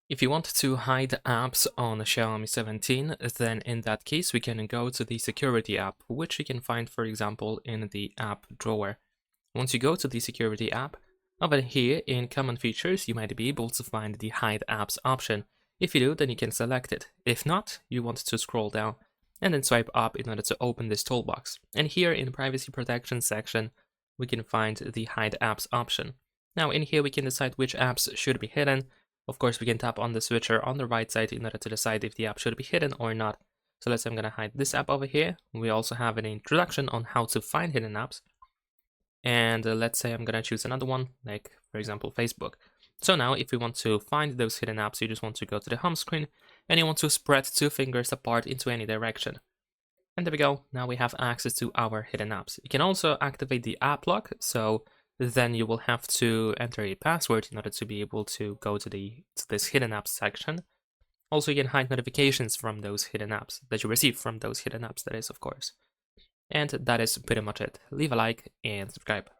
If you want to hide apps on Xiaomi 17, then in that case we can go to the security app, which you can find, for example, in the app drawer. Once you go to the security app, over here in common features, you might be able to find the hide apps option. If you do, then you can select it. If not, you want to scroll down and then swipe up in order to open this toolbox. And here in privacy protection section, we can find the hide apps option. Now in here we can decide which apps should be hidden. Of course, we can tap on the switcher on the right side in order to decide if the app should be hidden or not. So let's say I'm going to hide this app over here. We also have an introduction on how to find hidden apps. And let's say I'm going to choose another one, like for example, Facebook. So now if we want to find those hidden apps, you just want to go to the home screen and you want to spread two fingers apart into any direction. And there we go. Now we have access to our hidden apps. You can also activate the app lock. So then you will have to enter a password in order to be able to go to this hidden apps section. Also, you can hide notifications from those hidden apps that you receive from those hidden apps, that is, of course. And that is pretty much it. Leave a like and subscribe.